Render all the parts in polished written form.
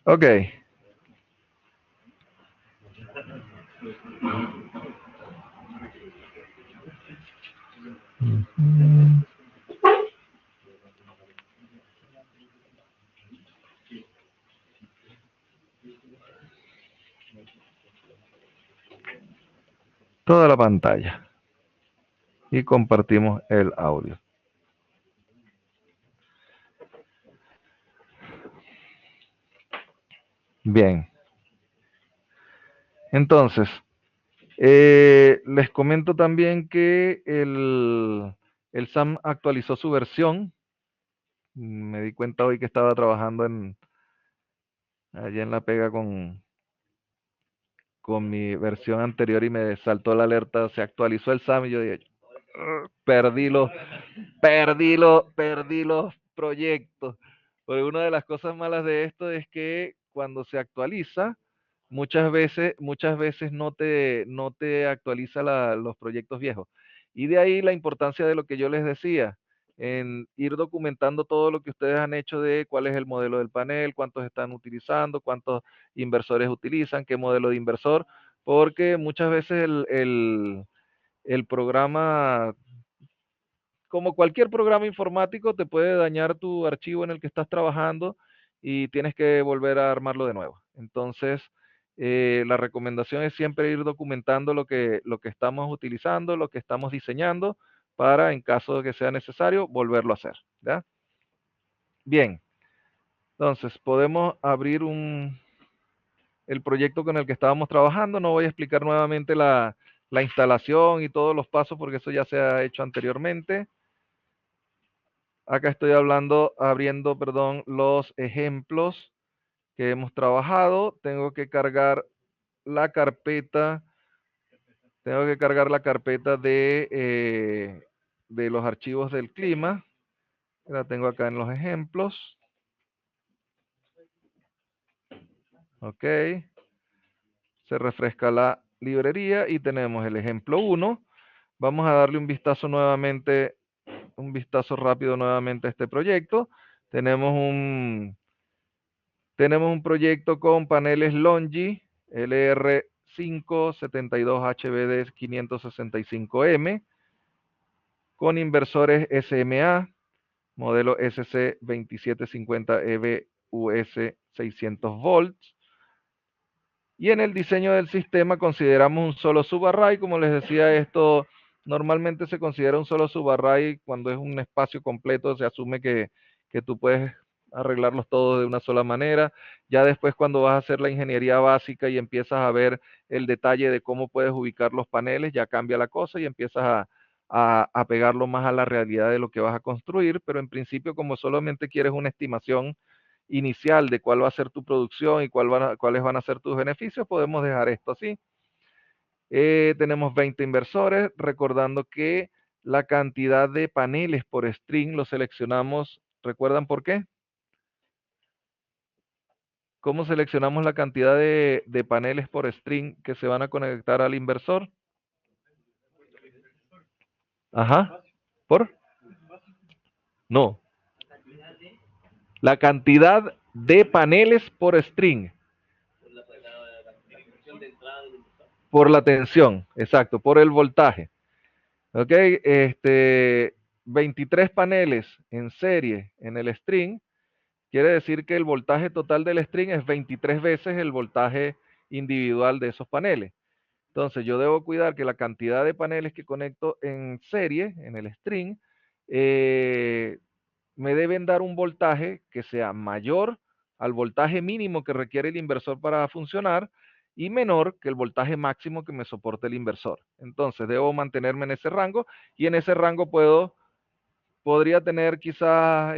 Ok. Toda la pantalla. Y compartimos el audio. Bien. Entonces, les comento también que el SAM actualizó su versión. Me di cuenta hoy que estaba trabajando allá en La Pega con mi versión anterior y me saltó la alerta, se actualizó el SAM y yo dije, perdí perdí los proyectos. Porque una de las cosas malas de esto es que cuando se actualiza, muchas veces no te actualiza los proyectos viejos. Y de ahí la importancia de lo que yo les decía, en ir documentando todo lo que ustedes han hecho de cuál es el modelo del panel, cuántos están utilizando, cuántos inversores utilizan, qué modelo de inversor, porque muchas veces el programa, como cualquier programa informático, te puede dañar tu archivo en el que estás trabajando y tienes que volver a armarlo de nuevo. Entonces, la recomendación es siempre ir documentando lo que estamos utilizando, lo que estamos diseñando, para, en caso de que sea necesario, volverlo a hacer. ¿Ya? Bien, entonces podemos abrir el proyecto con el que estábamos trabajando. No voy a explicar nuevamente la instalación y todos los pasos porque eso ya se ha hecho anteriormente. Acá estoy abriendo, perdón, los ejemplos que hemos trabajado. La carpeta, tengo que cargar la carpeta de los archivos del clima. La tengo acá en los ejemplos. Ok. Se refresca la librería y tenemos el ejemplo 1. Vamos a darle un vistazo rápido nuevamente a este proyecto. Tenemos un Tenemos un proyecto con paneles Longi LR572HBD 565M con inversores SMA, modelo SC2750 EBUS 600 volts. Y en el diseño del sistema consideramos un solo subarray. Como les decía, esto normalmente se considera un solo subarray cuando es un espacio completo. Se asume que tú puedes arreglarlos todos de una sola manera. Ya después, cuando vas a hacer la ingeniería básica y empiezas a ver el detalle de cómo puedes ubicar los paneles, ya cambia la cosa y empiezas a pegarlo más a la realidad de lo que vas a construir. Pero en principio, como solamente quieres una estimación inicial de cuál va a ser tu producción y cuáles van a ser tus beneficios, podemos dejar esto así. Tenemos 20 inversores, recordando que la cantidad de paneles por string lo seleccionamos. ¿Recuerdan por qué? ¿Cómo seleccionamos la cantidad de paneles por string que se van a conectar al inversor? Ajá. ¿Por? No. La cantidad de paneles por string. Por la tensión, exacto, por el voltaje. Ok, 23 paneles en serie en el string, quiere decir que el voltaje total del string es 23 veces el voltaje individual de esos paneles. Entonces yo debo cuidar que la cantidad de paneles que conecto en serie, en el string, me deben dar un voltaje que sea mayor al voltaje mínimo que requiere el inversor para funcionar y menor que el voltaje máximo que me soporte el inversor. Entonces debo mantenerme en ese rango y en ese rango podría tener quizás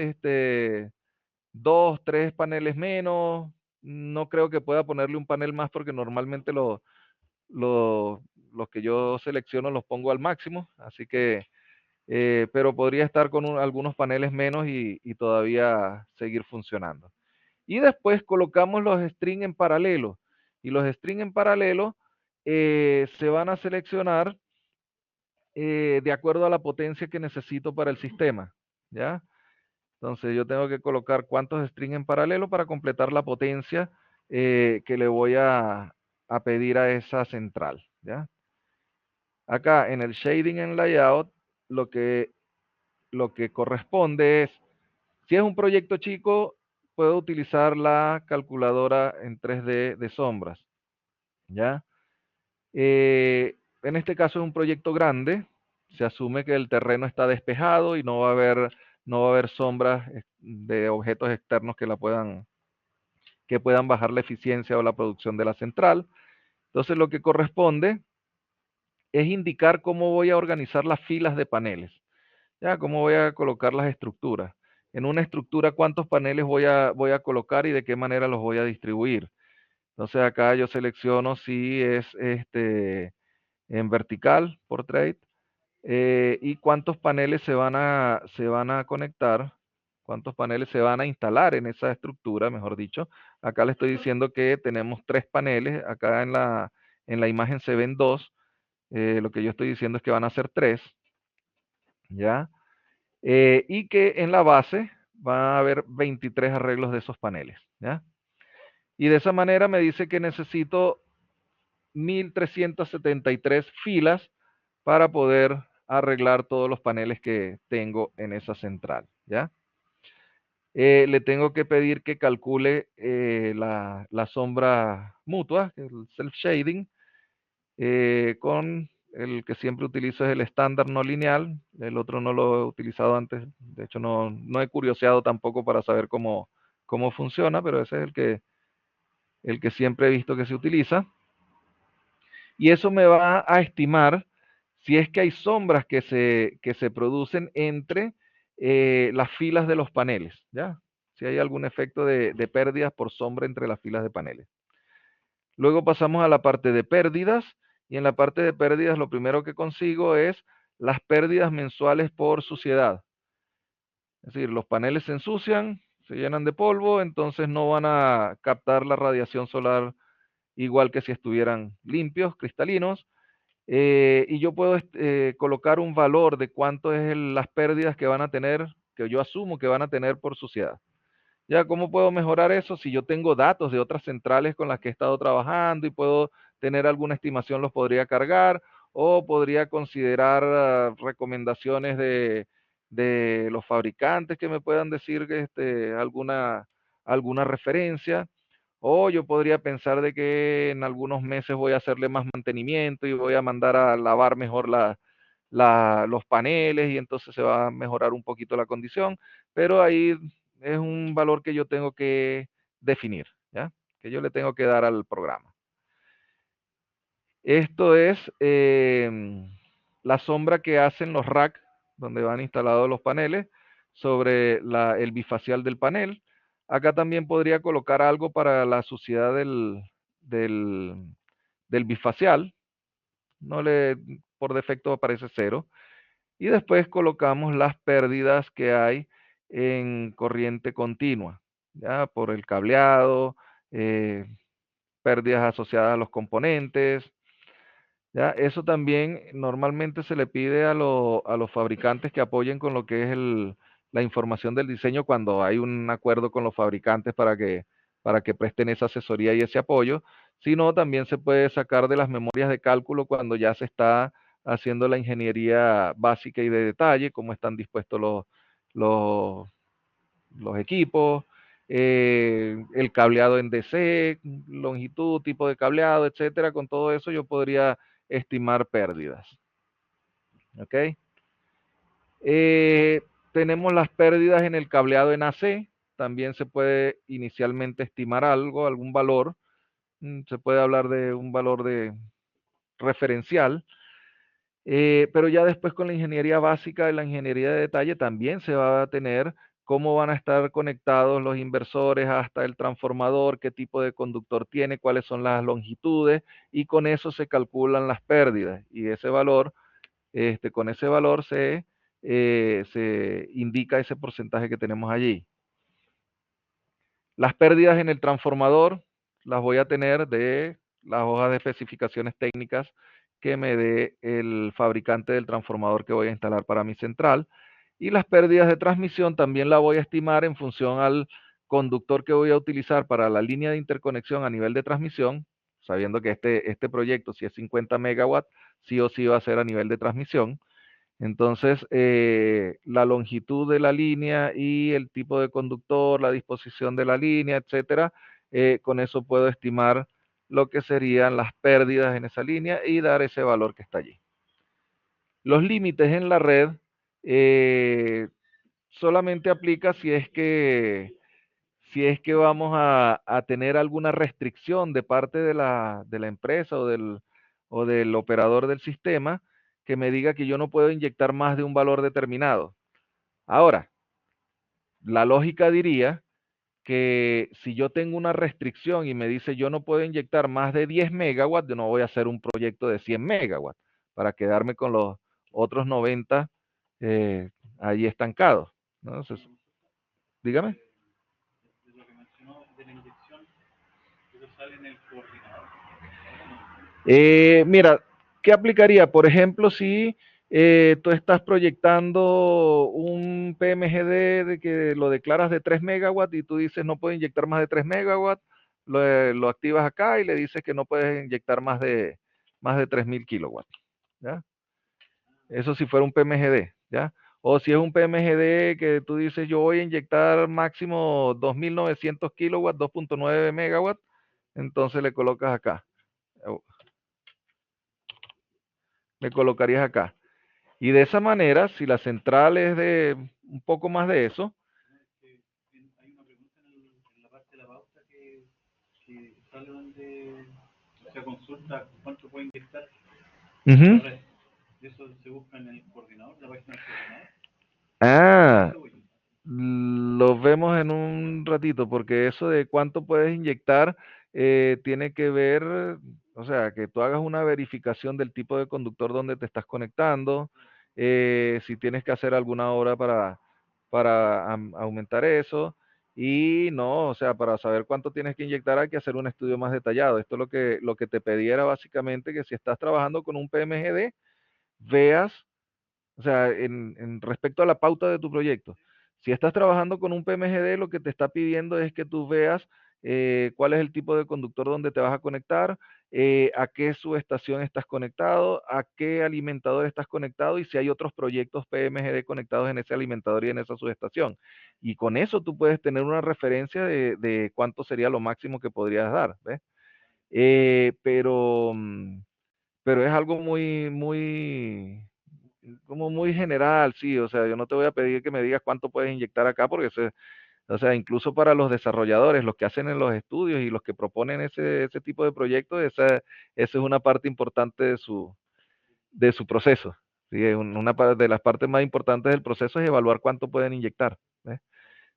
dos, tres paneles menos. No creo que pueda ponerle un panel más porque normalmente los que yo selecciono los pongo al máximo, así que pero podría estar con algunos paneles menos y todavía seguir funcionando. Y después colocamos los strings en paralelo. Y los strings en paralelo se van a seleccionar de acuerdo a la potencia que necesito para el sistema. ¿Ya? Entonces yo tengo que colocar cuántos strings en paralelo para completar la potencia que le voy a pedir a esa central, ¿ya? Acá en el shading en layout, lo que corresponde es, si es un proyecto chico, puedo utilizar la calculadora en 3D de sombras, ¿ya? En este caso es un proyecto grande, se asume que el terreno está despejado y no va a haber sombras de objetos externos que puedan bajar la eficiencia o la producción de la central. Entonces lo que corresponde es indicar cómo voy a organizar las filas de paneles, ya, cómo voy a colocar las estructuras. En una estructura, cuántos paneles voy a colocar y de qué manera los voy a distribuir. Entonces acá yo selecciono si es en vertical, portrait, y cuántos paneles se van a conectar, cuántos paneles se van a instalar en esa estructura, mejor dicho. Acá le estoy diciendo que tenemos 3 paneles, acá en la imagen se ven 2, lo que yo estoy diciendo es que van a ser 3, ¿ya? Y que en la base va a haber 23 arreglos de esos paneles, ¿ya? Y de esa manera me dice que necesito 1373 filas para poder arreglar todos los paneles que tengo en esa central, ¿ya? Le tengo que pedir que calcule la sombra mutua, el self-shading, con el que siempre utilizo es el estándar no lineal, el otro no lo he utilizado antes, de hecho no he curioseado tampoco para saber cómo funciona, pero ese es el que siempre he visto que se utiliza. Y eso me va a estimar si es que hay sombras que se producen entre las filas de los paneles, ¿ya? Si hay algún efecto de pérdidas por sombra entre las filas de paneles. Luego pasamos a la parte de pérdidas, y en la parte de pérdidas lo primero que consigo es las pérdidas mensuales por suciedad. Es decir, los paneles se ensucian, se llenan de polvo, entonces no van a captar la radiación solar igual que si estuvieran limpios, cristalinos, y yo puedo colocar un valor de cuánto es las pérdidas que van a tener, que yo asumo que van a tener por suciedad. Ya, ¿cómo puedo mejorar eso? Si yo tengo datos de otras centrales con las que he estado trabajando y puedo tener alguna estimación, los podría cargar, o podría considerar recomendaciones de los fabricantes que me puedan decir que alguna referencia, o yo podría pensar de que en algunos meses voy a hacerle más mantenimiento y voy a mandar a lavar mejor los paneles y entonces se va a mejorar un poquito la condición, pero ahí es un valor que yo tengo que definir, ¿ya? Que yo le tengo que dar al programa. Esto es la sombra que hacen los racks donde van instalados los paneles sobre el bifacial del panel. Acá también podría colocar algo para la suciedad del, del bifacial. Por defecto aparece 0. Y después colocamos las pérdidas que hay en corriente continua, ya por el cableado, pérdidas asociadas a los componentes, ya. Eso también normalmente se le pide a los fabricantes que apoyen con lo que es la información del diseño cuando hay un acuerdo con los fabricantes para que presten esa asesoría y ese apoyo. Si no, también se puede sacar de las memorias de cálculo cuando ya se está haciendo la ingeniería básica y de detalle, cómo están dispuestos los, los equipos, el cableado en DC, longitud, tipo de cableado, etcétera. Con todo eso yo podría estimar pérdidas. ¿Ok? Tenemos las pérdidas en el cableado en AC. También se puede inicialmente estimar algún valor. Se puede hablar de un valor de referencial. Pero ya después con la ingeniería básica y la ingeniería de detalle también se va a tener cómo van a estar conectados los inversores hasta el transformador, qué tipo de conductor tiene, cuáles son las longitudes, y con eso se calculan las pérdidas. Y ese valor, con ese valor se indica ese porcentaje que tenemos allí. Las pérdidas en el transformador las voy a tener de las hojas de especificaciones técnicas que me dé el fabricante del transformador que voy a instalar para mi central. Y las pérdidas de transmisión también la voy a estimar en función al conductor que voy a utilizar para la línea de interconexión a nivel de transmisión, sabiendo que este proyecto, si es 50 megawatts, sí o sí va a ser a nivel de transmisión. Entonces, la longitud de la línea y el tipo de conductor, la disposición de la línea, etcétera, con eso puedo estimar lo que serían las pérdidas en esa línea y dar ese valor que está allí. Los límites en la red solamente aplica si es que vamos a tener alguna restricción de parte de la empresa o del operador del sistema que me diga que yo no puedo inyectar más de un valor determinado. Ahora, la lógica diría que si yo tengo una restricción y me dice yo no puedo inyectar más de 10 megawatts, yo no voy a hacer un proyecto de 100 megawatts para quedarme con los otros 90 eh, ahí estancados, ¿no? Entonces, dígame. Mira, ¿qué aplicaría? Por ejemplo, si tú estás proyectando un PMGD de que lo declaras de 3 megawatts y tú dices no puedo inyectar más de 3 megawatts, lo activas acá y le dices que no puedes inyectar más de 3000 kilowatts, ¿ya? Eso si fuera un PMGD, ¿ya? O si es un PMGD que tú dices yo voy a inyectar máximo 2900 kilowatts, 2.9 megawatts, entonces le colocas acá, le colocarías acá. Y de esa manera, si la central es de un poco más de eso, uh-huh. Ah, lo vemos en un ratito, porque eso de cuánto puedes inyectar tiene que ver, o sea, que tú hagas una verificación del tipo de conductor donde te estás conectando, si tienes que hacer alguna obra para aumentar eso, y no, o sea, para saber cuánto tienes que inyectar hay que hacer un estudio más detallado. Esto es lo que te pediera básicamente, que si estás trabajando con un PMGD, veas o sea, en respecto a la pauta de tu proyecto. Si estás trabajando con un PMGD, lo que te está pidiendo es que tú veas cuál es el tipo de conductor donde te vas a conectar, a qué subestación estás conectado, a qué alimentador estás conectado y si hay otros proyectos PMGD conectados en ese alimentador y en esa subestación. Y con eso tú puedes tener una referencia de cuánto sería lo máximo que podrías dar, ¿ves? Pero es algo como muy general, sí, o sea, yo no te voy a pedir que me digas cuánto puedes inyectar acá, porque o sea, incluso para los desarrolladores, los que hacen en los estudios y los que proponen ese tipo de proyectos, esa es una parte importante de su proceso. ¿Sí? De las partes más importantes del proceso es evaluar cuánto pueden inyectar. ¿Ves?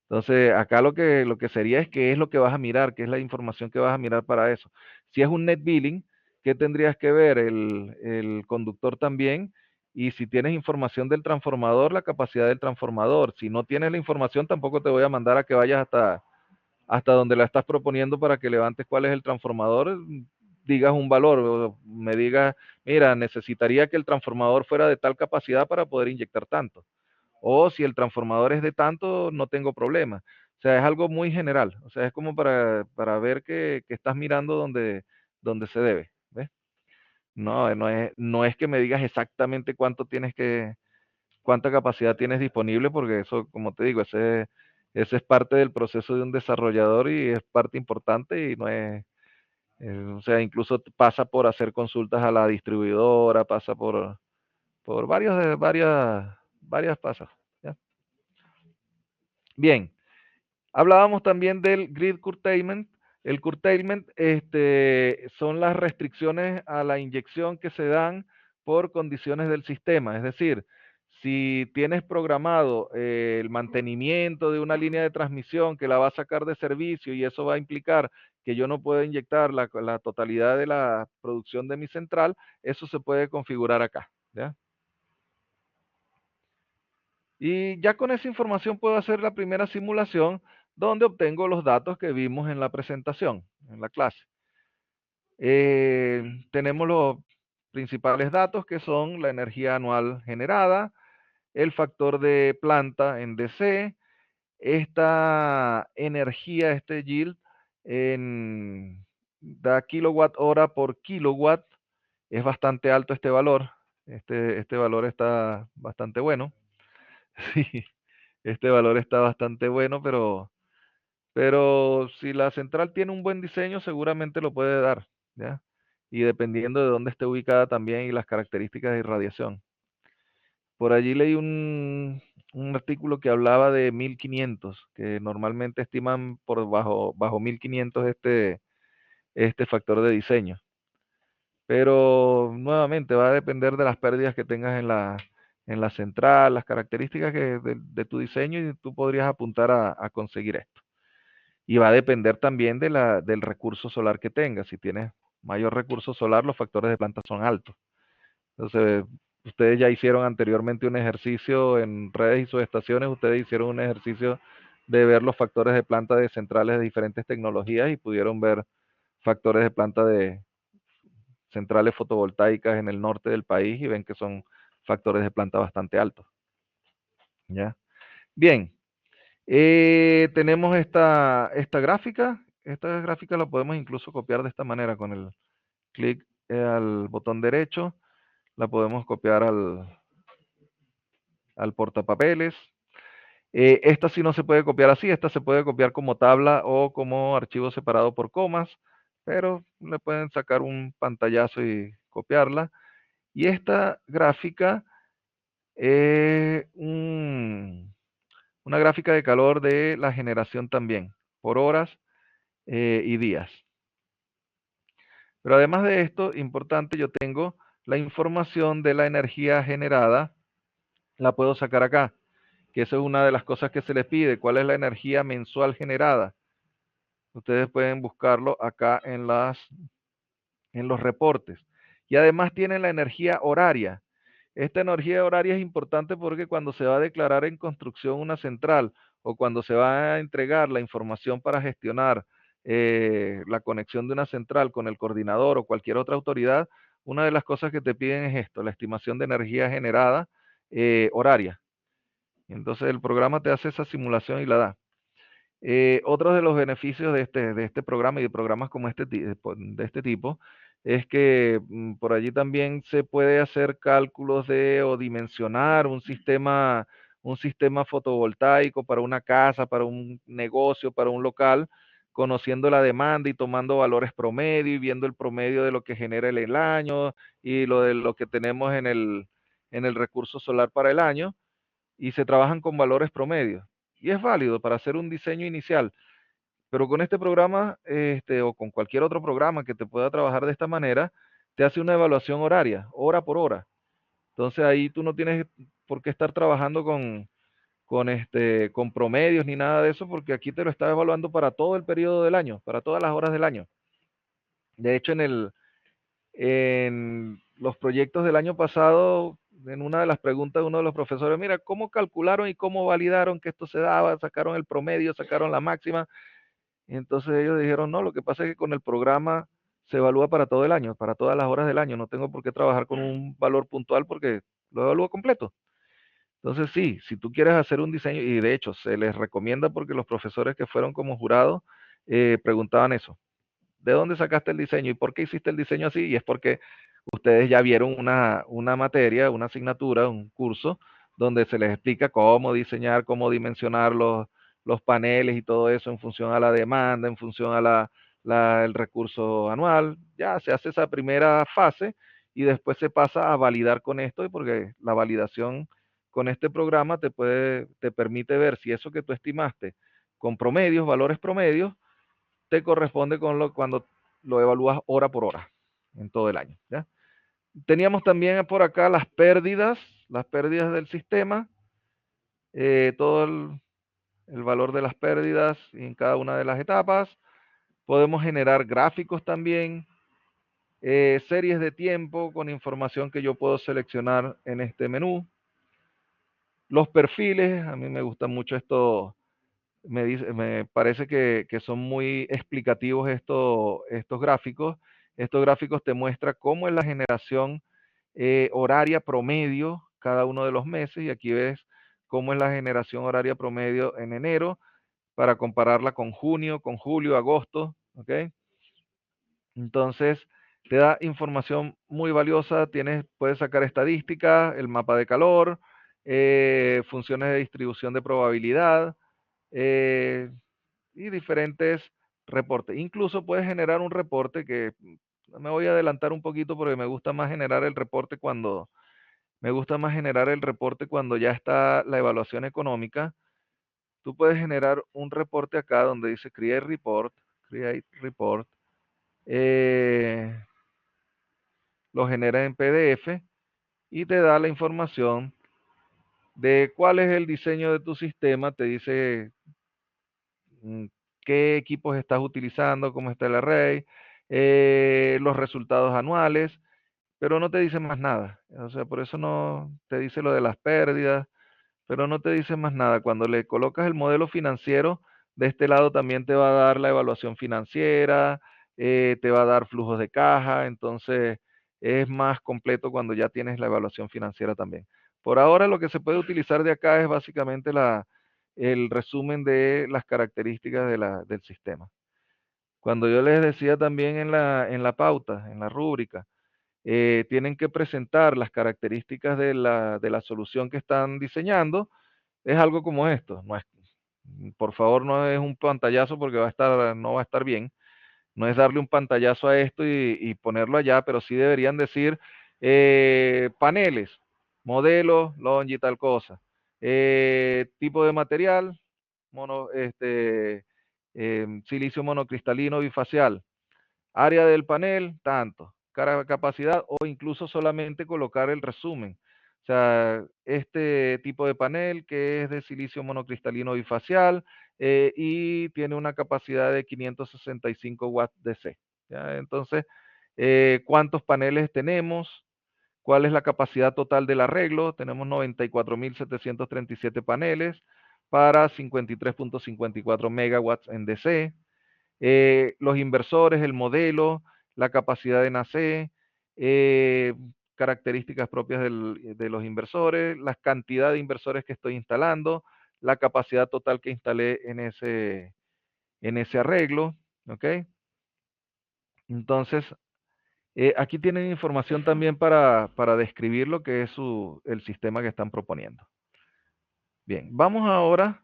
Entonces, acá lo que sería es qué es lo que vas a mirar, qué es la información que vas a mirar para eso. Si es un net billing, ¿qué tendrías que ver? El conductor también. Y si tienes información del transformador, la capacidad del transformador. Si no tienes la información, tampoco te voy a mandar a que vayas hasta donde la estás proponiendo para que levantes cuál es el transformador, digas un valor, o me digas, mira, necesitaría que el transformador fuera de tal capacidad para poder inyectar tanto. O si el transformador es de tanto, no tengo problema. O sea, es algo muy general. O sea, es como para ver que estás mirando donde se debe. ¿Ves? No, no es que me digas exactamente cuánta capacidad tienes disponible, porque eso, como te digo, ese es parte del proceso de un desarrollador y es parte importante y no es, o sea, incluso pasa por hacer consultas a la distribuidora, pasa por varias pasas. ¿Ya? Bien, hablábamos también del grid curtailment. El curtailment son las restricciones a la inyección que se dan por condiciones del sistema. Es decir, si tienes programado el mantenimiento de una línea de transmisión que la va a sacar de servicio y eso va a implicar que yo no puedo inyectar la totalidad de la producción de mi central, eso se puede configurar acá. ¿Ya? Y ya con esa información puedo hacer la primera simulación donde obtengo los datos que vimos en la presentación, en la clase. Tenemos los principales datos que son la energía anual generada, el factor de planta en DC, esta energía, este yield, da kilowatt hora por kilowatt, es bastante alto este valor. Este valor está bastante bueno. Sí, este valor está bastante bueno, pero si la central tiene un buen diseño, seguramente lo puede dar, ¿ya? Y dependiendo de dónde esté ubicada también y las características de irradiación. Por allí leí un artículo que hablaba de 1500, que normalmente estiman por bajo 1500 este factor de diseño. Pero nuevamente va a depender de las pérdidas que tengas en la central, las características de tu diseño, y tú podrías apuntar a conseguir esto. Y va a depender también del recurso solar que tengas. Si tienes mayor recurso solar, los factores de planta son altos. Entonces, ustedes ya hicieron anteriormente un ejercicio en redes y subestaciones, ustedes hicieron un ejercicio de ver los factores de planta de centrales de diferentes tecnologías y pudieron ver factores de planta de centrales fotovoltaicas en el norte del país y ven que son factores de planta bastante altos. ¿Ya? Bien, tenemos esta gráfica. Esta gráfica la podemos incluso copiar de esta manera con el clic al botón derecho. La podemos copiar al portapapeles. Esta sí no se puede copiar así, esta se puede copiar como tabla o como archivo separado por comas, pero le pueden sacar un pantallazo y copiarla. Y esta gráfica es una gráfica de calor de la generación también, por horas y días. Pero además de esto, importante, yo tengo la información de la energía generada, la puedo sacar acá, que eso es una de las cosas que se les pide, cuál es la energía mensual generada. Ustedes pueden buscarlo acá en los reportes. Y además tienen la energía horaria. Esta energía horaria es importante porque cuando se va a declarar en construcción una central o cuando se va a entregar la información para gestionar la conexión de una central con el coordinador o cualquier otra autoridad, una de las cosas que te piden es esto, la estimación de energía generada horaria. Entonces el programa te hace esa simulación y la da. Otro de los beneficios de este programa y de programas como de este tipo es que por allí también se puede hacer cálculos o dimensionar un sistema fotovoltaico para una casa, para un negocio, para un local, conociendo la demanda y tomando valores promedio y viendo el promedio de lo que genera el año y lo de lo que tenemos en el recurso solar para el año, y se trabajan con valores promedios. Y es válido para hacer un diseño inicial, pero con este programa, o con cualquier otro programa que te pueda trabajar de esta manera, te hace una evaluación horaria, hora por hora. Entonces ahí tú no tienes por qué estar trabajando con promedios ni nada de eso, porque aquí te lo está evaluando para todo el periodo del año, para todas las horas del año. De hecho, en los proyectos del año pasado, en una de las preguntas de uno de los profesores, mira, ¿cómo calcularon y cómo validaron que esto se daba? Sacaron el promedio, sacaron la máxima. Y entonces ellos dijeron, no, lo que pasa es que con el programa se evalúa para todo el año, para todas las horas del año. No tengo por qué trabajar con un valor puntual porque lo evalúo completo. Entonces sí, si tú quieres hacer un diseño, y de hecho se les recomienda porque los profesores que fueron como jurados preguntaban eso. ¿De dónde sacaste el diseño y por qué hiciste el diseño así? Y es porque ustedes ya vieron una materia, una asignatura, un curso, donde se les explica cómo diseñar, cómo dimensionar los paneles y todo eso en función a la demanda, en función a el recurso anual. Ya se hace esa primera fase y después se pasa a validar con esto, porque la validación con este programa te permite ver si eso que tú estimaste con promedios, valores promedios, te corresponde cuando lo evalúas hora por hora en todo el año. ¿Ya? Teníamos también por acá las pérdidas del sistema, todo el valor de las pérdidas en cada una de las etapas. Podemos generar gráficos también, series de tiempo con información que yo puedo seleccionar en este menú. Los perfiles, a mí me gusta mucho esto. Me parece que son muy explicativos estos gráficos. Estos gráficos te muestran cómo es la generación horaria promedio cada uno de los meses y aquí ves cómo es la generación horaria promedio en enero para compararla con junio, con julio, agosto, ¿ok? Entonces, te da información muy valiosa, puedes sacar estadísticas, el mapa de calor, funciones de distribución de probabilidad eh, y diferentes reportes. Incluso puedes generar un reporte que me voy a adelantar un poquito porque me gusta más generar el reporte cuando ya está la evaluación económica. Tú puedes generar un reporte acá donde dice Create Report, eh, lo genera en PDF y te da la información de cuál es el diseño de tu sistema, te dice qué equipos estás utilizando, cómo está el array, los resultados anuales, pero no te dice más nada. O sea, por eso no te dice lo de las pérdidas, pero no te dice más nada. Cuando le colocas el modelo financiero, de este lado también te va a dar la evaluación financiera, te va a dar flujos de caja, entonces es más completo cuando ya tienes la evaluación financiera también. Por ahora lo que se puede utilizar de acá es básicamente el resumen de las características del sistema. Cuando yo les decía también en la pauta, en la rúbrica, tienen que presentar las características de la solución que están diseñando, es algo como esto. Por favor, no es un pantallazo porque no va a estar bien. No es darle un pantallazo a esto y ponerlo allá, pero sí deberían decir paneles, modelo, longi, tal cosa. Tipo de material, silicio monocristalino bifacial. Área del panel, tanto. Capacidad o incluso solamente colocar el resumen. O sea, este tipo de panel que es de silicio monocristalino bifacial y tiene una capacidad de 565 watts DC. ¿Ya? Entonces, ¿cuántos paneles tenemos? ¿Cuál es la capacidad total del arreglo? Tenemos 94.737 paneles para 53.54 megawatts en DC. Los inversores, el modelo, la capacidad de NACE, características propias de los inversores, la cantidad de inversores que estoy instalando, la capacidad total que instalé en ese arreglo, ¿ok? Entonces, aquí tienen información también para describir lo que es el sistema que están proponiendo. Bien, vamos ahora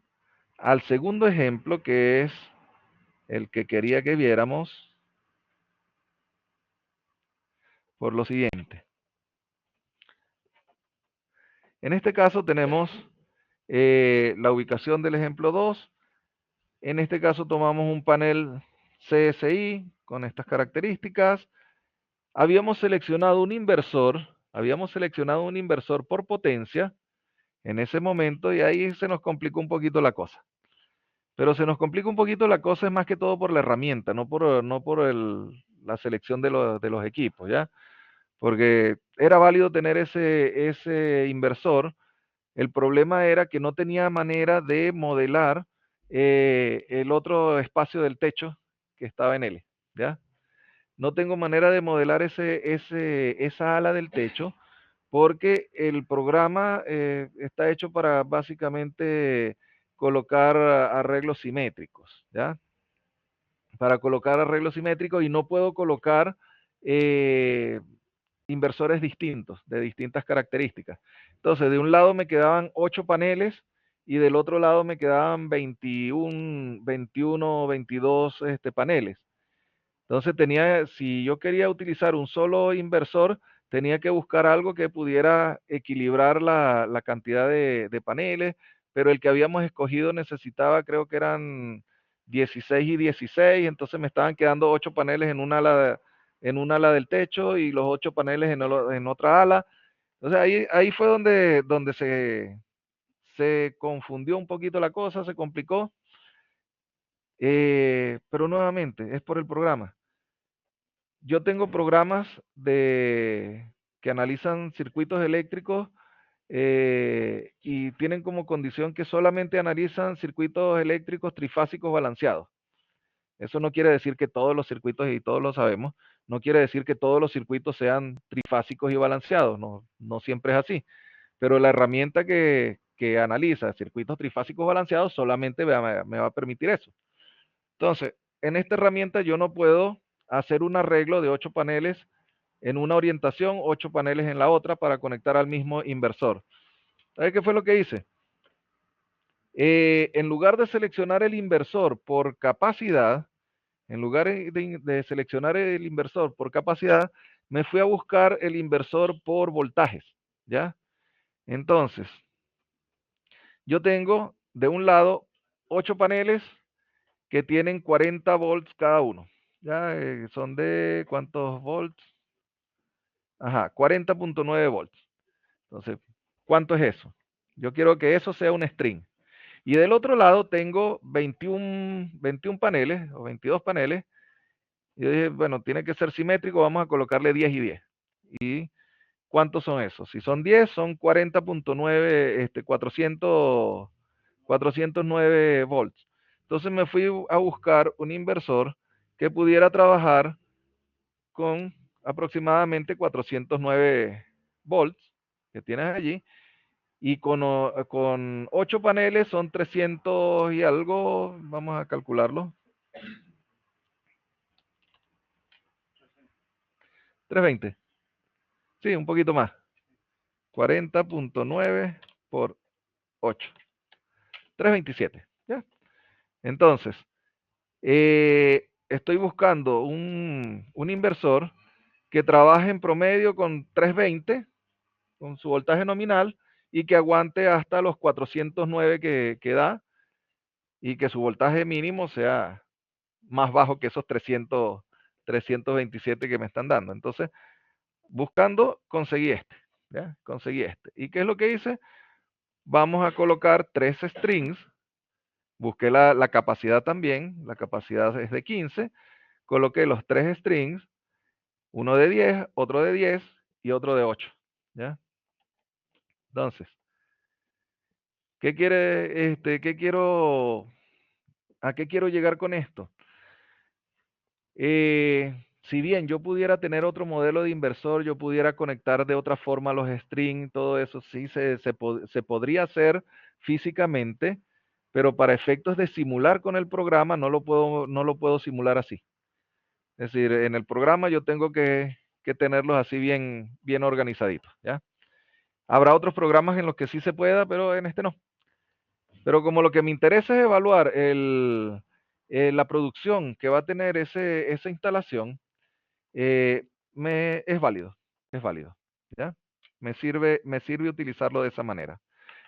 al segundo ejemplo, que es el que quería que viéramos por lo siguiente. En este caso tenemos la ubicación del ejemplo 2. En este caso tomamos un panel CSI con estas características. Habíamos seleccionado un inversor por potencia en ese momento y ahí se nos complicó un poquito la cosa. Pero se nos complica un poquito la cosa es más que todo por la herramienta, no por la selección de los equipos, ¿ya? Porque era válido tener ese inversor. El problema era que no tenía manera de modelar el otro espacio del techo que estaba en L, ¿ya? No tengo manera de modelar esa ala del techo porque el programa está hecho para básicamente colocar arreglos simétricos, ¿ya? Para colocar arreglos simétricos y no puedo colocar inversores distintos, de distintas características. Entonces, de un lado me quedaban 8 paneles y del otro lado me quedaban 21, 22 paneles. Entonces si yo quería utilizar un solo inversor, tenía que buscar algo que pudiera equilibrar la cantidad de paneles, pero el que habíamos escogido necesitaba, creo que eran 16 y 16, entonces me estaban quedando 8 paneles en un ala del techo y los 8 paneles en otra ala. Entonces ahí fue donde se confundió un poquito la cosa, se complicó, pero nuevamente es por el programa. Yo tengo programas que analizan circuitos eléctricos y tienen como condición que solamente analizan circuitos eléctricos trifásicos balanceados. Eso no quiere decir que todos los circuitos, y todos lo sabemos, no quiere decir que todos los circuitos sean trifásicos y balanceados, no siempre es así. pero la herramienta que analiza circuitos trifásicos balanceados solamente me va a permitir eso. Entonces, en esta herramienta yo no puedo hacer un arreglo de 8 paneles en una orientación, 8 paneles en la otra para conectar al mismo inversor. ¿Sabe qué fue lo que hice? En lugar de seleccionar el inversor por capacidad, en lugar de seleccionar el inversor por capacidad, me fui a buscar el inversor por voltajes, ¿ya? Entonces, yo tengo de un lado 8 paneles que tienen 40 volts cada uno. Ya son de ¿cuántos volts? Ajá, 40.9 volts. Entonces, ¿cuánto es eso? Yo quiero que eso sea un string. Y del otro lado tengo 21 paneles o 22 paneles. Y yo dije, bueno, tiene que ser simétrico, vamos a colocarle 10 y 10. ¿Y cuántos son esos? Si son 10, son 40.9, 409 volts. Entonces me fui a buscar un inversor que pudiera trabajar con aproximadamente 409 volts que tienes allí. Y con 8 paneles son 300 y algo, vamos a calcularlo. 320. Sí, un poquito más. 40.9 por 8. 327. ¿Ya? Entonces, estoy buscando un inversor que trabaje en promedio con 320, con su voltaje nominal, y que aguante hasta los 409 que da, y que su voltaje mínimo sea más bajo que esos 327 que me están dando. Entonces, buscando, conseguí este. ¿Ya? Conseguí este. ¿Y qué es lo que hice? Vamos a colocar 3 strings. Busqué la capacidad también. La capacidad es de 15. Coloqué los 3 strings. Uno de 10, otro de 10 y otro de 8. ¿Ya? Entonces, ¿qué quiere, a qué quiero llegar con esto? Si bien yo pudiera tener otro modelo de inversor, yo pudiera conectar de otra forma los strings, todo eso sí se podría hacer físicamente, pero para efectos de simular con el programa no lo puedo simular así. Es decir, en el programa yo tengo que tenerlos así bien organizaditos, ¿ya? Habrá otros programas en los que sí se pueda, pero en este no. Pero como lo que me interesa es evaluar la producción que va a tener esa instalación, eh, es válido, ¿ya? Me sirve utilizarlo de esa manera.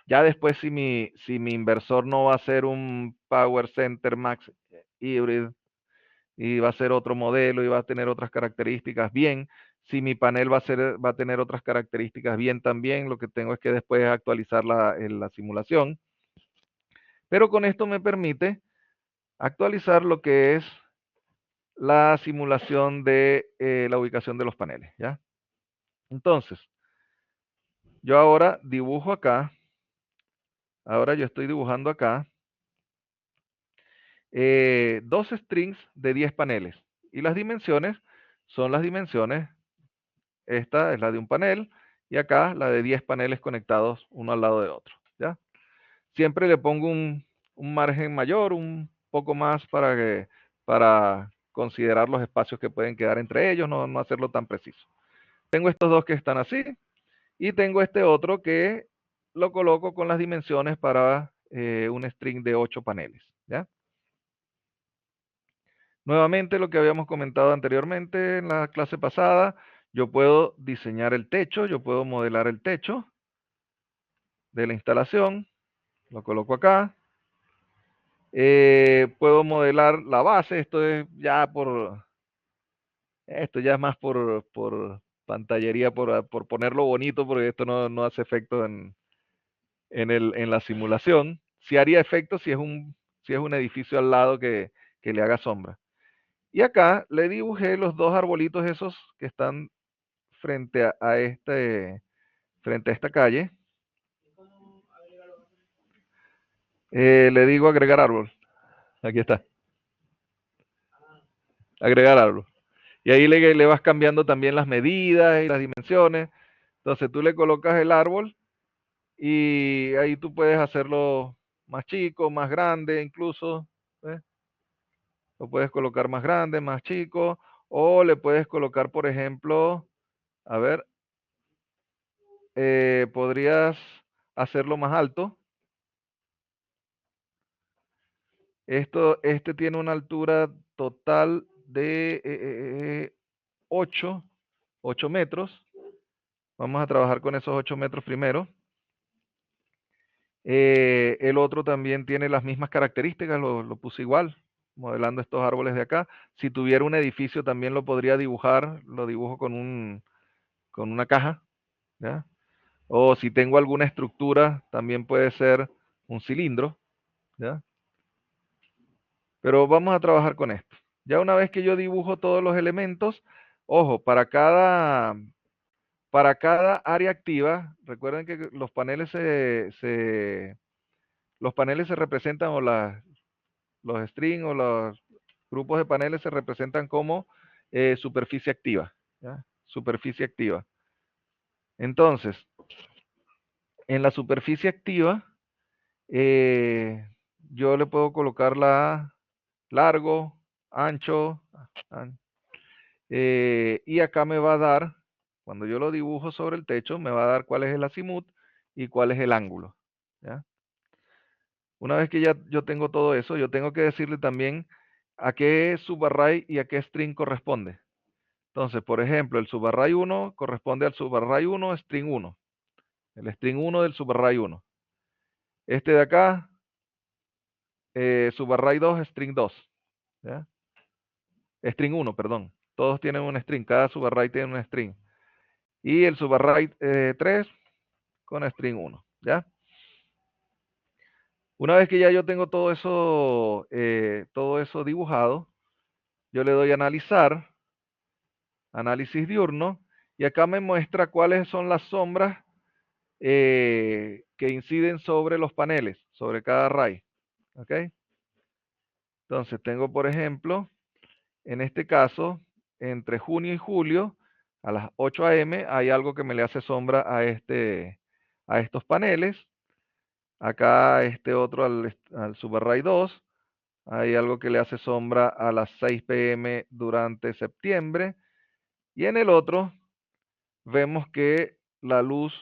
Ya después, si mi inversor no va a ser un Power Center Max Hybrid y va a ser otro modelo y va a tener otras características, bien. Si mi panel va a tener otras características, bien también. Lo que tengo es que después actualizar la simulación. Pero con esto me permite actualizar lo que es la simulación de la ubicación de los paneles, ¿ya? Entonces, yo ahora dibujo acá, ahora yo estoy dibujando acá 2 strings de 10 paneles. Y las dimensiones son las dimensiones, esta es la de un panel y acá la de 10 paneles conectados uno al lado de otro, ¿ya? Siempre le pongo un margen mayor, un poco más para considerar los espacios que pueden quedar entre ellos, no hacerlo tan preciso. Tengo estos dos que están así y tengo este otro que lo coloco con las dimensiones para un string de 8 paneles, ¿ya? Nuevamente lo que habíamos comentado anteriormente en la clase pasada, yo puedo diseñar el techo, yo puedo modelar el techo de la instalación, lo coloco acá. Puedo modelar la base, esto ya es más por pantallería, por ponerlo bonito, porque esto no hace efecto en la simulación. Sí haría efecto si es un edificio al lado que le haga sombra. Y acá le dibujé los dos arbolitos esos que están frente a esta calle. Le digo agregar árbol. Aquí está. Agregar árbol. Y ahí le vas cambiando también las medidas y las dimensiones. Entonces tú le colocas el árbol Y ahí tú puedes hacerlo más chico, más grande incluso. ¿Ves? Lo puedes colocar más grande, más chico, o le puedes colocar, por ejemplo, a ver, podrías hacerlo más alto. Este tiene una altura total de 8 metros. Vamos a trabajar con esos 8 metros primero. El otro también tiene las mismas características, lo puse igual, modelando estos árboles de acá. Si tuviera un edificio también lo podría dibujar, lo dibujo con una caja, ¿ya? O si tengo alguna estructura, también puede ser un cilindro, ¿ya? Pero vamos a trabajar con esto. Ya una vez que yo dibujo todos los elementos, ojo, para cada área activa, recuerden que los paneles se representan, o los strings o los grupos de paneles se representan como superficie activa, ¿ya? Superficie activa. Entonces, en la superficie activa, eh, yo le puedo colocar la largo, ancho, y acá me va a dar, cuando yo lo dibujo sobre el techo, me va a dar cuál es el azimut y cuál es el ángulo, ¿ya? Una vez que ya yo tengo todo eso, yo tengo que decirle también a qué subarray y a qué string corresponde. Entonces, por ejemplo, el subarray 1 corresponde al subarray 1 string 1. El string 1 del subarray 1. Este de acá, subarray 2 string 2. ¿Ya? String 1, perdón. Todos tienen un string, cada subarray tiene un string. Y el subarray 3 con string 1. ¿Ya? Una vez que ya yo tengo todo eso dibujado, yo le doy a analizar, análisis diurno, y acá me muestra cuáles son las sombras que inciden sobre los paneles, sobre cada array. ¿Ok? Entonces tengo, por ejemplo, en este caso, entre junio y julio, a las 8 a.m., hay algo que me le hace sombra a estos paneles. Acá este otro al subarray 2, hay algo que le hace sombra a las 6 p.m. durante septiembre. Y en el otro, vemos que la luz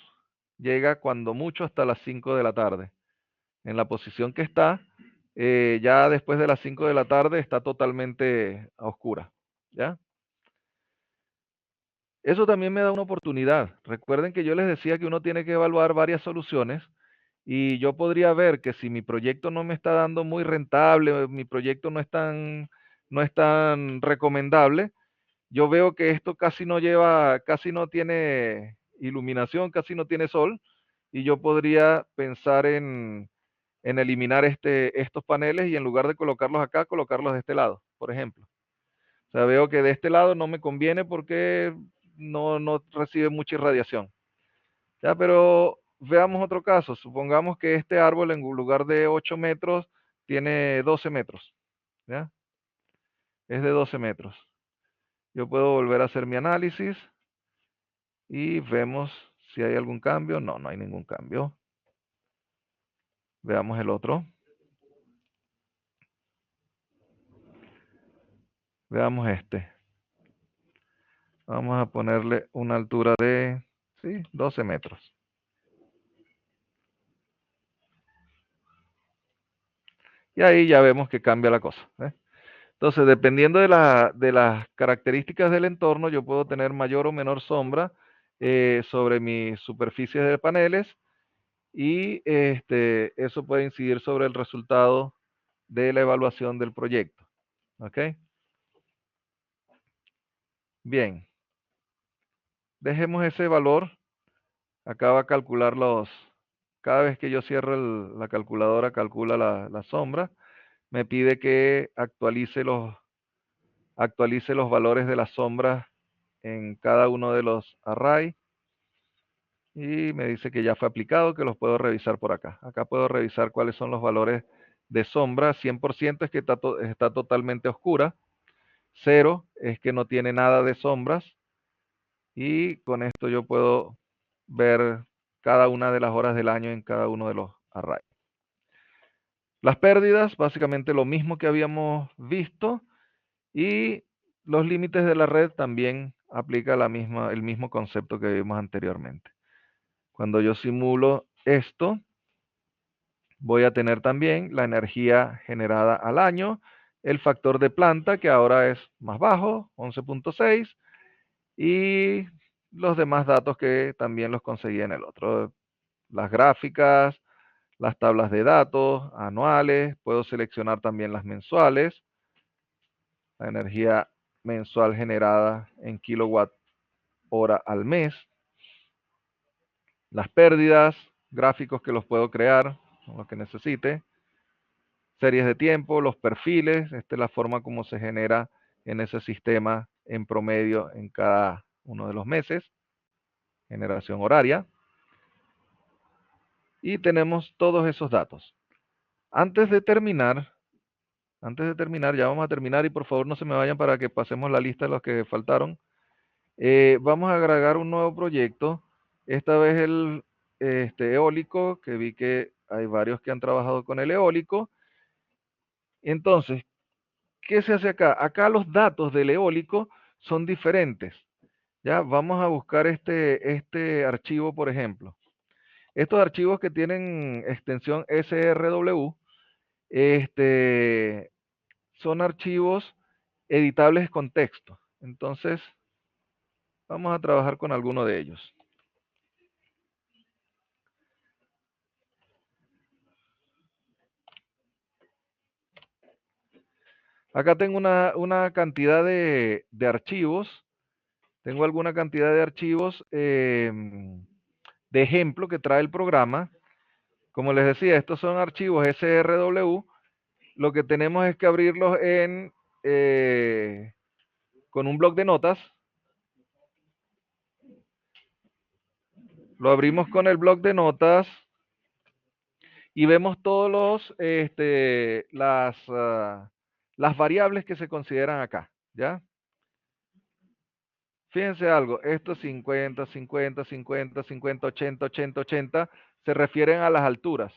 llega cuando mucho hasta las 5 de la tarde. En la posición que está, ya después de las 5 de la tarde está totalmente a oscura, ¿ya? Eso también me da una oportunidad. Recuerden que yo les decía que uno tiene que evaluar varias soluciones, y yo podría ver que si mi proyecto no me está dando muy rentable, mi proyecto no es tan recomendable, yo veo que esto casi no tiene iluminación, casi no tiene sol, y yo podría pensar en eliminar estos paneles, y en lugar de colocarlos acá, colocarlos de este lado, por ejemplo. O sea, veo que de este lado no me conviene porque no recibe mucha irradiación. Ya, pero veamos otro caso. Supongamos que este árbol, en lugar de 8 metros, tiene 12 metros. ¿Ya? Es de 12 metros. Yo puedo volver a hacer mi análisis y vemos si hay algún cambio. No, no hay ningún cambio. Veamos el otro. Veamos este. Vamos a ponerle una altura de, sí, 12 metros. Y ahí ya vemos que cambia la cosa. ¿Eh? Entonces, dependiendo de las características del entorno, yo puedo tener mayor o menor sombra sobre mis superficies de paneles, y eso puede incidir sobre el resultado de la evaluación del proyecto. ¿Ok? Bien. Dejemos ese valor. Acá va a calcular cada vez que yo cierro la calculadora, calcula la sombra. Me pide que actualice los valores de las sombras en cada uno de los arrays, y me dice que ya fue aplicado, que los puedo revisar por acá. Acá puedo revisar cuáles son los valores de sombra. 100% es que está totalmente oscura. 0 es que no tiene nada de sombras. Y con esto yo puedo ver cada una de las horas del año en cada uno de los arrays. Las pérdidas, básicamente lo mismo que habíamos visto, y los límites de la red también aplica el mismo concepto que vimos anteriormente. Cuando yo simulo esto, voy a tener también la energía generada al año, el factor de planta, que ahora es más bajo, 11.6, y los demás datos que también los conseguí en el otro. Las gráficas, las tablas de datos anuales, puedo seleccionar también las mensuales, la energía mensual generada en kilowatt hora al mes, las pérdidas, gráficos que los puedo crear, lo que necesite, series de tiempo, los perfiles, esta es la forma como se genera en ese sistema en promedio en cada uno de los meses, generación horaria, y tenemos todos esos datos. Antes de terminar, ya vamos a terminar, y por favor no se me vayan para que pasemos la lista de los que faltaron. Vamos a agregar un nuevo proyecto, esta vez el eólico, que vi que hay varios que han trabajado con el eólico. Entonces, ¿qué se hace acá? Acá los datos del eólico son diferentes. Ya, vamos a buscar este archivo, por ejemplo. Estos archivos que tienen extensión SRW, son archivos editables con texto. Entonces, vamos a trabajar con alguno de ellos. Acá tengo una cantidad de archivos. Tengo alguna cantidad de archivos de ejemplo que trae el programa. Como les decía, estos son archivos SRW. Lo que tenemos es que abrirlos con un bloc de notas. Lo abrimos con el bloc de notas y vemos todos las variables que se consideran acá, ¿ya? Fíjense algo, estos 50, 50, 50, 50, 80, 80, 80 se refieren a las alturas.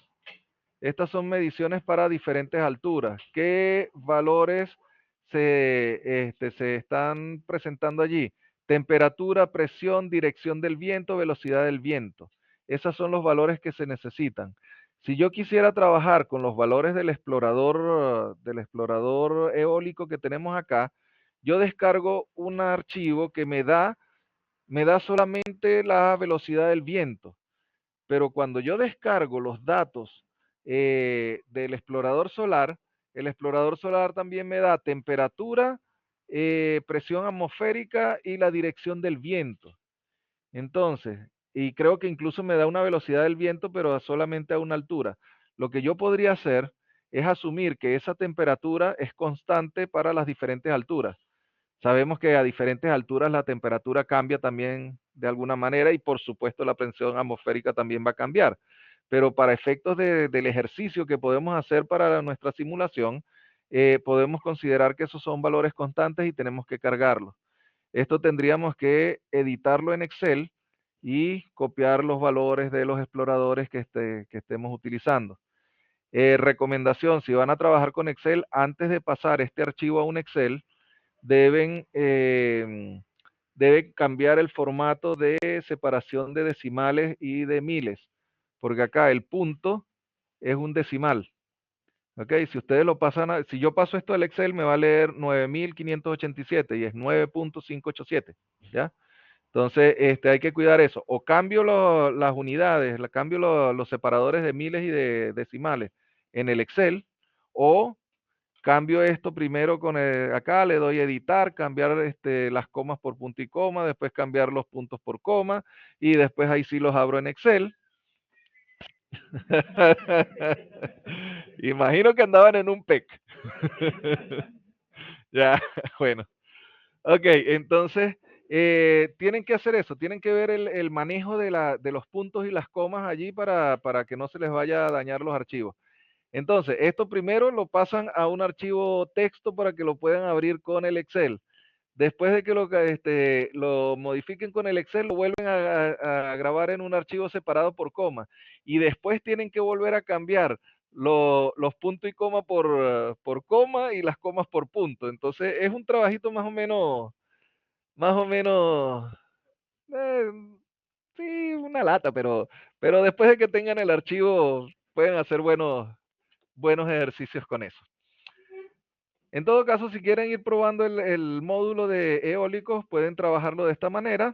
Estas son mediciones para diferentes alturas. ¿Qué valores se están presentando allí? Temperatura, presión, dirección del viento, velocidad del viento. Esos son los valores que se necesitan. Si yo quisiera trabajar con los valores del explorador eólico que tenemos acá, yo descargo un archivo que me da solamente la velocidad del viento. Pero cuando yo descargo los datos del explorador solar, el explorador solar también me da temperatura, presión atmosférica y la dirección del viento. Entonces, y creo que incluso me da una velocidad del viento, pero solamente a una altura. Lo que yo podría hacer es asumir que esa temperatura es constante para las diferentes alturas. Sabemos que a diferentes alturas la temperatura cambia también de alguna manera, y por supuesto la presión atmosférica también va a cambiar. Pero para efectos del ejercicio que podemos hacer para nuestra simulación, podemos considerar que esos son valores constantes y tenemos que cargarlos. Esto tendríamos que editarlo en Excel y copiar los valores de los exploradores que estemos utilizando. Recomendación: si van a trabajar con Excel, antes de pasar este archivo a un Excel, deben cambiar el formato de separación de decimales y de miles, porque acá el punto es un decimal. ¿Ok? Si ustedes lo pasan, si yo paso esto al Excel, me va a leer 9587 y es 9.587, ¿ya? Entonces, hay que cuidar eso. O cambio las unidades, cambio los separadores de miles y de decimales en el Excel, o cambio esto primero acá, le doy editar, cambiar las comas por punto y coma, después cambiar los puntos por coma, y después ahí sí los abro en Excel. Imagino que andaban en un PEC. Ya, bueno. Ok, entonces tienen que hacer eso, tienen que ver el manejo de los puntos y las comas allí para que no se les vaya a dañar los archivos. Entonces, esto primero lo pasan a un archivo texto para que lo puedan abrir con el Excel. Después de que lo modifiquen con el Excel, lo vuelven a grabar en un archivo separado por coma. Y después tienen que volver a cambiar los puntos y coma por coma y las comas por punto. Entonces es un trabajito más o menos, eh, sí, una lata, pero después de que tengan el archivo, pueden hacer buenos ejercicios con eso. En todo caso, si quieren ir probando el módulo de eólicos, pueden trabajarlo de esta manera.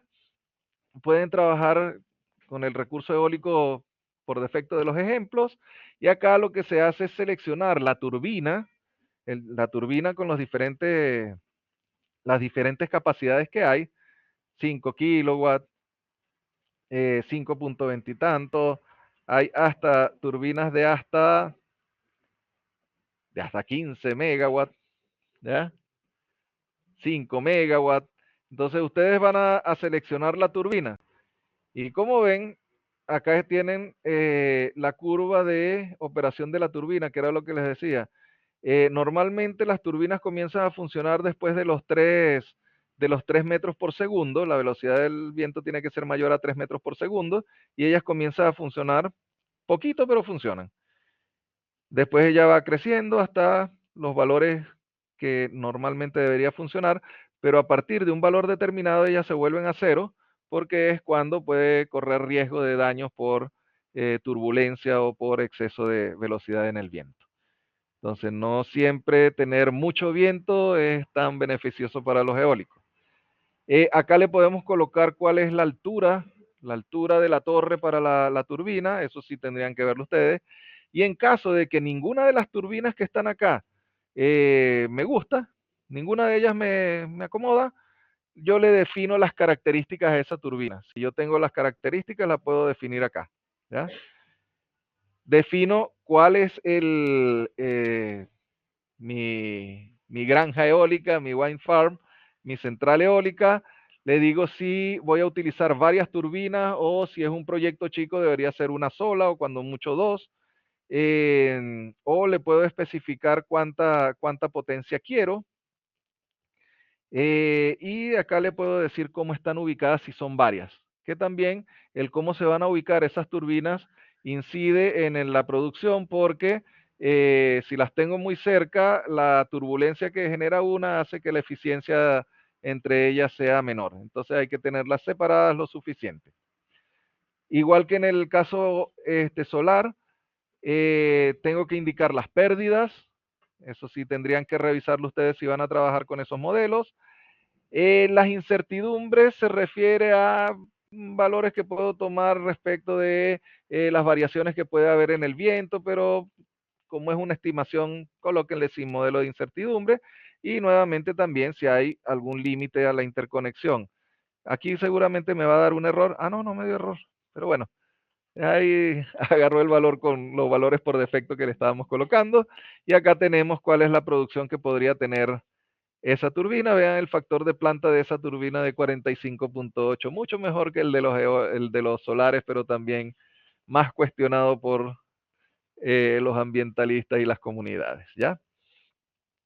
Pueden trabajar con el recurso eólico por defecto de los ejemplos. Y acá lo que se hace es seleccionar la turbina, la turbina con las diferentes capacidades que hay, 5 kilowatts, 5.20 y tanto. Hay hasta turbinas de hasta 15 megawatts, ¿ya? 5 megawatts. Entonces ustedes van a seleccionar la turbina. Y como ven, acá tienen la curva de operación de la turbina, que era lo que les decía. Normalmente las turbinas comienzan a funcionar después de los 3 metros por segundo. La velocidad del viento tiene que ser mayor a 3 metros por segundo. Y ellas comienzan a funcionar poquito, pero funcionan. Después ella va creciendo hasta los valores que normalmente debería funcionar, pero a partir de un valor determinado ellas se vuelven a cero porque es cuando puede correr riesgo de daños por turbulencia o por exceso de velocidad en el viento. Entonces, no siempre tener mucho viento es tan beneficioso para los eólicos. Acá le podemos colocar cuál es la altura de la torre para la turbina, eso sí tendrían que verlo ustedes. Y en caso de que ninguna de las turbinas que están acá me gusta, ninguna de ellas me acomoda, yo le defino las características a esa turbina. Si yo tengo las características, las puedo definir acá. ¿Ya? Defino cuál es mi granja eólica, mi wind farm, mi central eólica. Le digo si voy a utilizar varias turbinas o si es un proyecto chico debería ser una sola o cuando mucho dos. O le puedo especificar cuánta potencia quiero. Y acá le puedo decir cómo están ubicadas si son varias. Que también el cómo se van a ubicar esas turbinas incide en la producción porque si las tengo muy cerca, la turbulencia que genera una hace que la eficiencia entre ellas sea menor. Entonces hay que tenerlas separadas lo suficiente. Igual que en el caso solar, tengo que indicar las pérdidas. Eso sí, tendrían que revisarlo ustedes si van a trabajar con esos modelos. Las incertidumbres se refiere a valores que puedo tomar respecto de las variaciones que puede haber en el viento, pero como es una estimación, colóquenle sin modelo de incertidumbre y nuevamente también si hay algún límite a la interconexión. Aquí seguramente me va a dar un error. Ah, no, no me dio error, pero bueno, ahí agarró el valor con los valores por defecto que le estábamos colocando y acá tenemos cuál es la producción que podría tener esa turbina. Vean el factor de planta de esa turbina de 45.8, mucho mejor que el de los solares, pero también más cuestionado por los ambientalistas y las comunidades, ¿ya?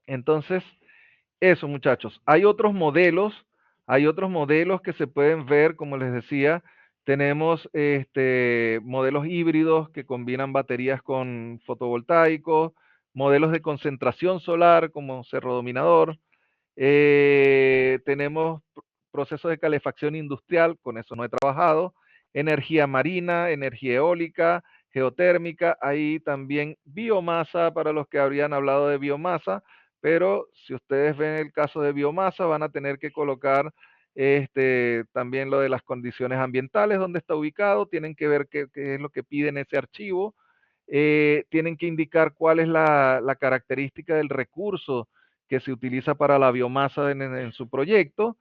Entonces, eso muchachos, hay otros modelos que se pueden ver, como les decía, tenemos modelos híbridos que combinan baterías con fotovoltaicos, modelos de concentración solar como Cerro Dominador, tenemos procesos de calefacción industrial, con eso no he trabajado, energía marina, energía eólica, geotérmica, hay también biomasa para los que habrían hablado de biomasa, pero si ustedes ven el caso de biomasa van a tener que colocar también lo de las condiciones ambientales, dónde está ubicado, tienen que ver qué es lo que pide en ese archivo, tienen que indicar cuál es la característica del recurso que se utiliza para la biomasa en su proyecto.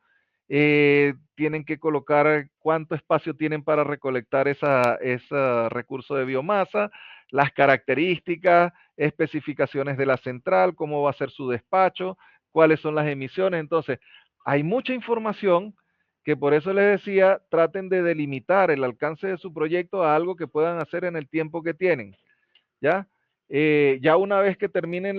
Tienen que colocar cuánto espacio tienen para recolectar ese recurso de biomasa, las características, especificaciones de la central, cómo va a ser su despacho, cuáles son las emisiones. Entonces, hay mucha información que por eso les decía, traten de delimitar el alcance de su proyecto a algo que puedan hacer en el tiempo que tienen. ¿Ya? Ya una vez que terminen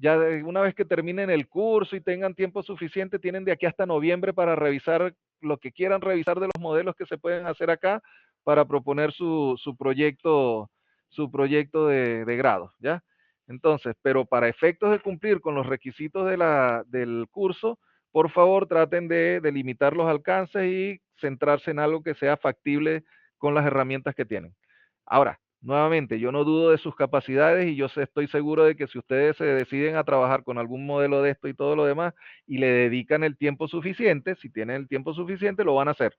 ya una vez que terminen el curso y tengan tiempo suficiente, tienen de aquí hasta noviembre para revisar lo que quieran revisar de los modelos que se pueden hacer acá para proponer su proyecto de grado, ¿ya? Entonces, pero para efectos de cumplir con los requisitos del curso, por favor traten de delimitar los alcances y centrarse en algo que sea factible con las herramientas que tienen. Ahora, nuevamente, yo no dudo de sus capacidades y yo estoy seguro de que si ustedes se deciden a trabajar con algún modelo de esto y todo lo demás y le dedican el tiempo suficiente, si tienen el tiempo suficiente, lo van a hacer.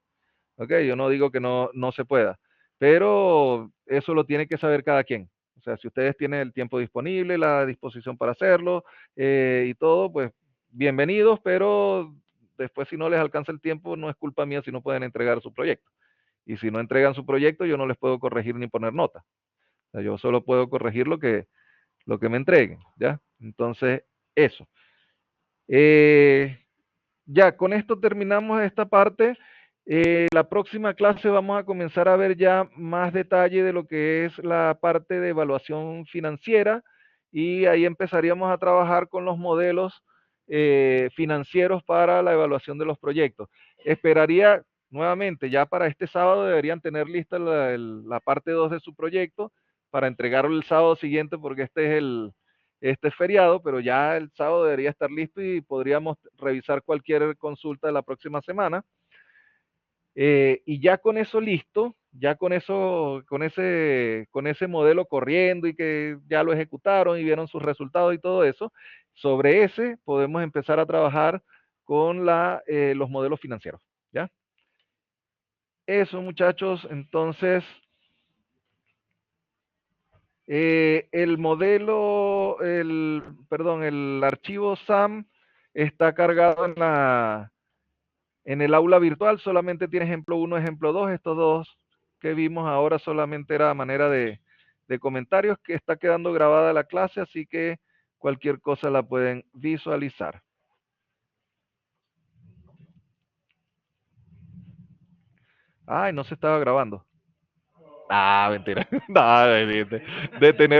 ¿Ok? Yo no digo que no se pueda, pero eso lo tiene que saber cada quien. O sea, si ustedes tienen el tiempo disponible, la disposición para hacerlo y todo, pues bienvenidos, pero después si no les alcanza el tiempo, no es culpa mía si no pueden entregar su proyecto. Y si no entregan su proyecto, yo no les puedo corregir ni poner nota. O sea, yo solo puedo corregir lo que me entreguen, ¿ya? Entonces, eso. Eh, ya, con esto terminamos esta parte. La próxima clase vamos a comenzar a ver ya más detalle de lo que es la parte de evaluación financiera y ahí empezaríamos a trabajar con los modelos financieros para la evaluación de los proyectos. Esperaría nuevamente, ya para este sábado deberían tener lista la parte 2 de su proyecto para entregarlo el sábado siguiente porque este es feriado, pero ya el sábado debería estar listo y podríamos revisar cualquier consulta de la próxima semana. Y ya con eso listo, ya con eso, con ese modelo corriendo y que ya lo ejecutaron y vieron sus resultados y todo eso, sobre ese podemos empezar a trabajar con los modelos financieros, ¿ya? Eso, muchachos, entonces, perdón, el archivo SAM está cargado en el aula virtual, solamente tiene ejemplo 1, ejemplo 2. Estos dos que vimos ahora solamente era manera de comentarios, que está quedando grabada la clase, así que cualquier cosa la pueden visualizar. Ay, no se estaba grabando. Ah, mentira. No, de tener